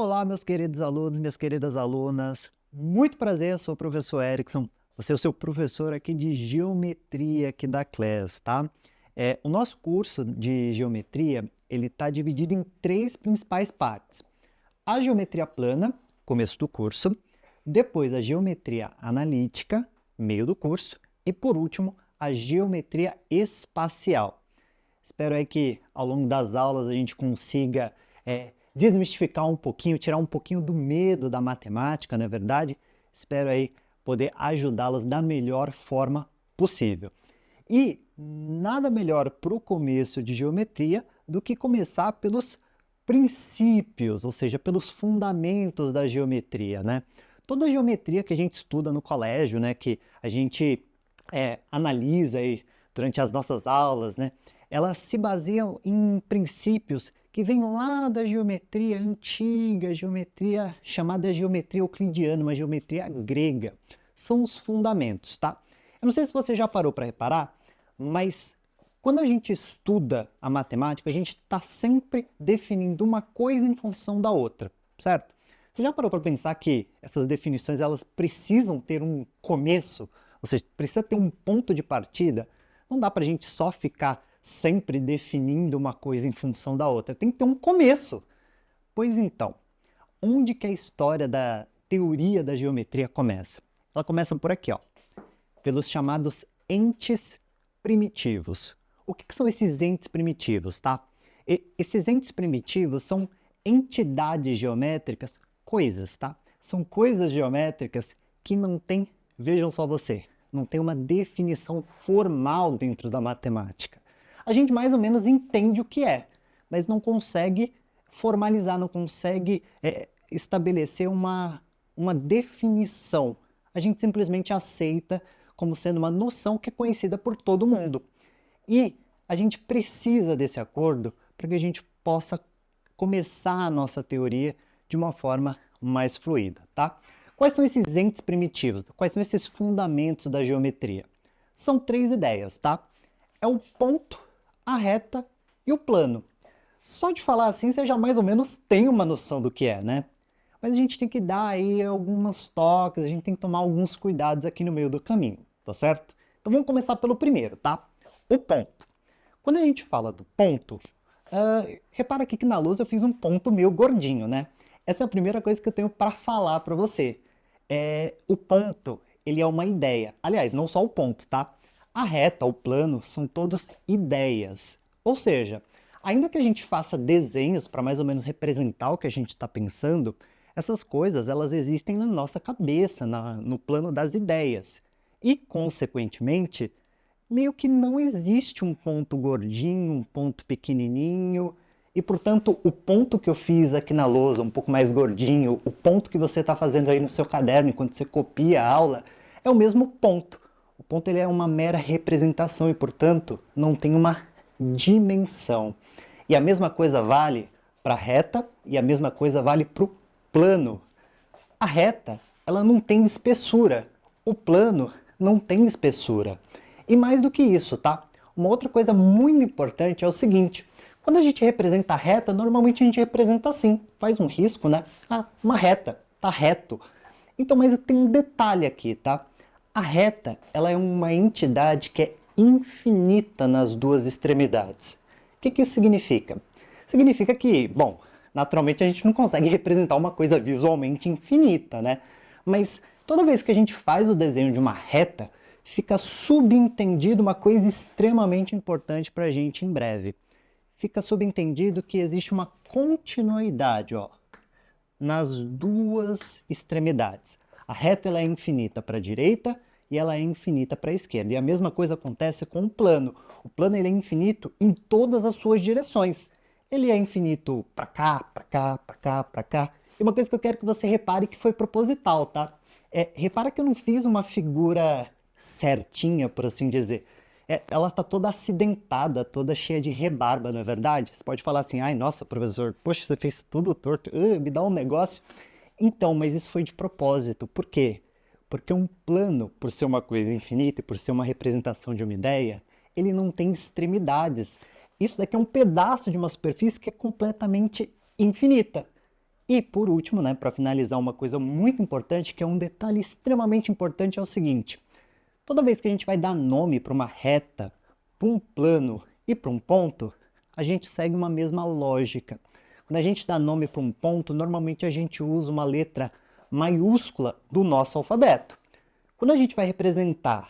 Olá, meus queridos alunos, minhas queridas alunas. Muito prazer, eu sou o professor Erickson. Você é o seu professor aqui de Geometria aqui da Class, tá? O nosso curso de Geometria, ele está dividido em três principais partes. A Geometria Plana, começo do curso. Depois a Geometria Analítica, meio do curso. E por último, a Geometria Espacial. Espero aí que ao longo das aulas a gente consiga desmistificar um pouquinho, tirar um pouquinho do medo da matemática, não é verdade? Espero aí poder ajudá-los da melhor forma possível. E nada melhor para o começo de geometria do que começar pelos princípios, ou seja, pelos fundamentos da geometria, né? Toda a geometria que a gente estuda no colégio, né, que a gente analisa aí durante as nossas aulas, né, elas se baseiam em princípios que vêm lá da geometria antiga, geometria chamada geometria euclidiana, uma geometria grega. São os fundamentos, tá? Eu não sei se você já parou para reparar, mas quando a gente estuda a matemática, a gente está sempre definindo uma coisa em função da outra, certo? Você já parou para pensar que essas definições elas precisam ter um começo, ou seja, precisa ter um ponto de partida? Não dá para a gente só ficar sempre definindo uma coisa em função da outra. Tem que ter um começo. Pois então, onde que a história da teoria da geometria começa? Ela começa por aqui, ó, pelos chamados entes primitivos. O que são esses entes primitivos, tá? Esses entes primitivos são entidades geométricas, coisas, tá? São coisas geométricas que não têm, vejam só você, não tem uma definição formal dentro da matemática. A gente mais ou menos entende o que é, mas não consegue formalizar, não consegue estabelecer uma definição. A gente simplesmente aceita como sendo uma noção que é conhecida por todo mundo. E a gente precisa desse acordo para que a gente possa começar a nossa teoria de uma forma mais fluida, tá? Quais são esses entes primitivos? Quais são esses fundamentos da geometria? São três ideias, tá? É o ponto, a reta e o plano. Só de falar assim, você já mais ou menos tem uma noção do que é, né? Mas a gente tem que dar aí alguns toques, a gente tem que tomar alguns cuidados aqui no meio do caminho, tá certo? Então vamos começar pelo primeiro, tá? O ponto. Quando a gente fala do ponto, repara aqui que na lousa eu fiz um ponto meio gordinho, né? Essa é a primeira coisa que eu tenho para falar para você. O ponto, ele é uma ideia. Aliás, não só o ponto, tá? A reta, o plano, são todos ideias. Ou seja, ainda que a gente faça desenhos para mais ou menos representar o que a gente está pensando, essas coisas elas existem na nossa cabeça, no plano das ideias. E, consequentemente, meio que não existe um ponto gordinho, um ponto pequenininho, e, portanto, o ponto que eu fiz aqui na lousa, um pouco mais gordinho, o ponto que você está fazendo aí no seu caderno enquanto você copia a aula, é o mesmo ponto. O ponto ele é uma mera representação e, portanto, não tem uma dimensão. E a mesma coisa vale para a reta e a mesma coisa vale para o plano. A reta, ela não tem espessura. O plano não tem espessura. E mais do que isso, tá? Uma outra coisa muito importante é o seguinte. Quando a gente representa a reta, normalmente a gente representa assim. Faz um risco, né? Ah, uma reta. Tá reto. Então, mas tem um detalhe aqui, tá? A reta, ela é uma entidade que é infinita nas duas extremidades. O que isso significa? Significa que, bom, naturalmente a gente não consegue representar uma coisa visualmente infinita, né? Mas toda vez que a gente faz o desenho de uma reta, fica subentendido uma coisa extremamente importante para a gente em breve. Fica subentendido que existe uma continuidade, ó, nas duas extremidades. A reta ela é infinita para a direita e ela é infinita para a esquerda. E a mesma coisa acontece com o plano. O plano ele é infinito em todas as suas direções. Ele é infinito para cá, para cá, para cá, para cá. E uma coisa que eu quero que você repare que foi proposital, tá? Repara que eu não fiz uma figura certinha, por assim dizer. Ela está toda acidentada, toda cheia de rebarba, não é verdade? Você pode falar assim, ai, nossa, professor, poxa, você fez tudo torto, me dá um negócio. Então, mas isso foi de propósito. Por quê? Porque um plano, por ser uma coisa infinita e por ser uma representação de uma ideia, ele não tem extremidades. Isso daqui é um pedaço de uma superfície que é completamente infinita. E por último, né, para finalizar, uma coisa muito importante, que é um detalhe extremamente importante, é o seguinte: toda vez que a gente vai dar nome para uma reta, para um plano e para um ponto, a gente segue uma mesma lógica. Quando a gente dá nome para um ponto, normalmente a gente usa uma letra maiúscula do nosso alfabeto. Quando a gente vai representar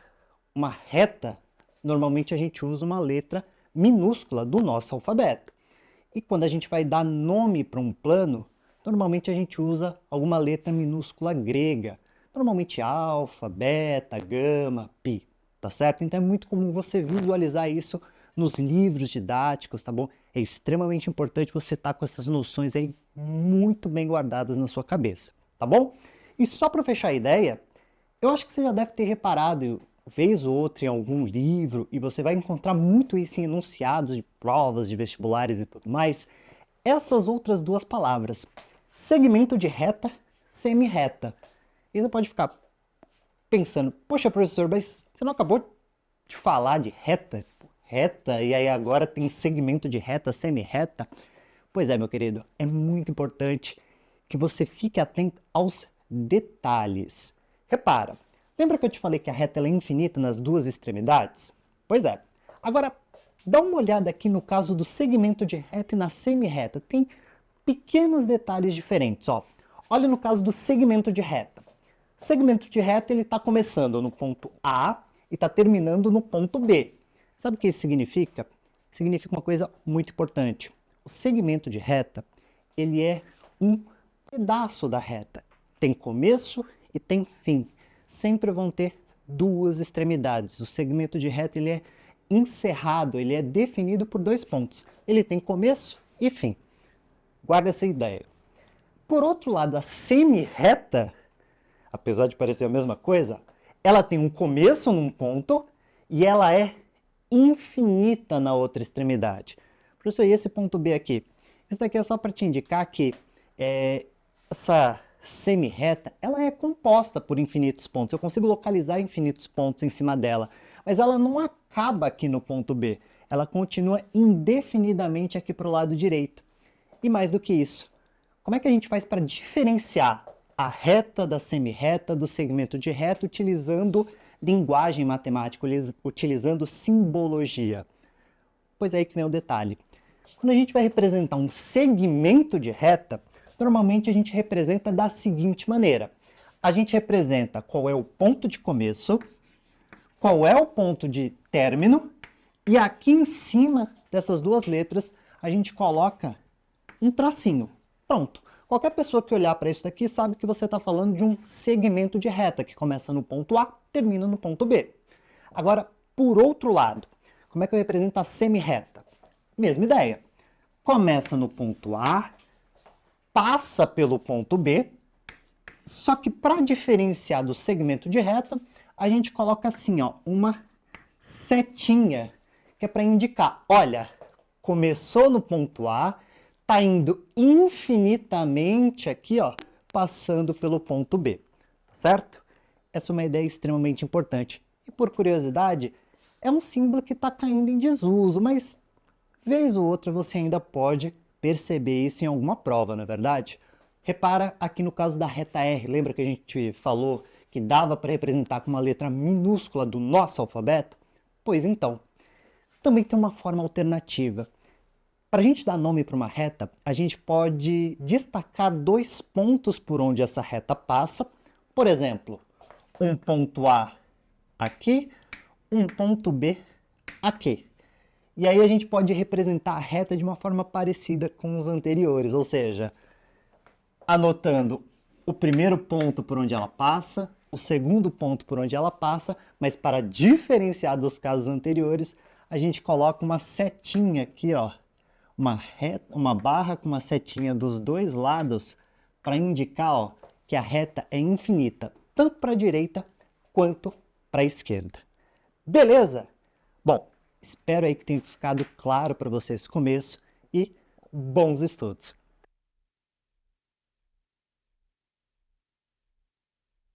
uma reta, normalmente a gente usa uma letra minúscula do nosso alfabeto. E quando a gente vai dar nome para um plano, normalmente a gente usa alguma letra minúscula grega. Normalmente alfa, beta, gama, pi, tá certo? Então é muito comum você visualizar isso nos livros didáticos, tá bom? É extremamente importante você estar com essas noções aí muito bem guardadas na sua cabeça, tá bom? E só para fechar a ideia, eu acho que você já deve ter reparado, vez ou outra, em algum livro, e você vai encontrar muito isso em enunciados de provas, de vestibulares e tudo mais, essas outras duas palavras: segmento de reta, semi-reta. E você pode ficar pensando, poxa, professor, mas você não acabou de falar de reta? Reta, e aí agora tem segmento de reta, semi-reta? Pois é, meu querido, é muito importante que você fique atento aos detalhes. Repara, lembra que eu te falei que a reta ela é infinita nas duas extremidades? Pois é. Agora, dá uma olhada aqui no caso do segmento de reta e na semi-reta. Tem pequenos detalhes diferentes, ó. Olha no caso do segmento de reta. O segmento de reta ele está começando no ponto A e está terminando no ponto B. Sabe o que isso significa? Significa uma coisa muito importante. O segmento de reta, ele é um pedaço da reta. Tem começo e tem fim. Sempre vão ter duas extremidades. O segmento de reta ele é encerrado, ele é definido por dois pontos. Ele tem começo e fim. Guarda essa ideia. Por outro lado, a semi-reta, apesar de parecer a mesma coisa, ela tem um começo num ponto e ela é infinita na outra extremidade. Professor, e esse ponto B aqui? Isso daqui é só para te indicar que essa semi-reta, ela é composta por infinitos pontos. Eu consigo localizar infinitos pontos em cima dela, mas ela não acaba aqui no ponto B. Ela continua indefinidamente aqui para o lado direito. E mais do que isso, como é que a gente faz para diferenciar a reta da semi-reta do segmento de reta utilizando linguagem matemática, utilizando simbologia? Pois é aí que vem o detalhe. Quando a gente vai representar um segmento de reta, normalmente a gente representa da seguinte maneira. A gente representa qual é o ponto de começo, qual é o ponto de término, e aqui em cima dessas duas letras a gente coloca um tracinho. Pronto. Qualquer pessoa que olhar para isso daqui sabe que você está falando de um segmento de reta que começa no ponto A, termina no ponto B. Agora, por outro lado, como é que eu represento a semi-reta? Mesma ideia. Começa no ponto A, passa pelo ponto B, só que para diferenciar do segmento de reta, a gente coloca assim, ó, uma setinha, que é para indicar, olha, começou no ponto A, está indo infinitamente aqui, ó, passando pelo ponto B, certo? Essa é uma ideia extremamente importante. E por curiosidade, é um símbolo que está caindo em desuso, mas vez ou outra você ainda pode perceber isso em alguma prova, não é verdade? Repara aqui no caso da reta R, lembra que a gente falou que dava para representar com uma letra minúscula do nosso alfabeto? Pois então, também tem uma forma alternativa. Para a gente dar nome para uma reta, a gente pode destacar dois pontos por onde essa reta passa. Por exemplo, um ponto A aqui, um ponto B aqui. E aí a gente pode representar a reta de uma forma parecida com os anteriores, ou seja, anotando o primeiro ponto por onde ela passa, o segundo ponto por onde ela passa, mas para diferenciar dos casos anteriores, a gente coloca uma setinha aqui, ó, uma barra com uma setinha dos dois lados para indicar, ó, que a reta é infinita, tanto para a direita quanto para a esquerda. Beleza? Bom, espero aí que tenha ficado claro para você esse começo e bons estudos!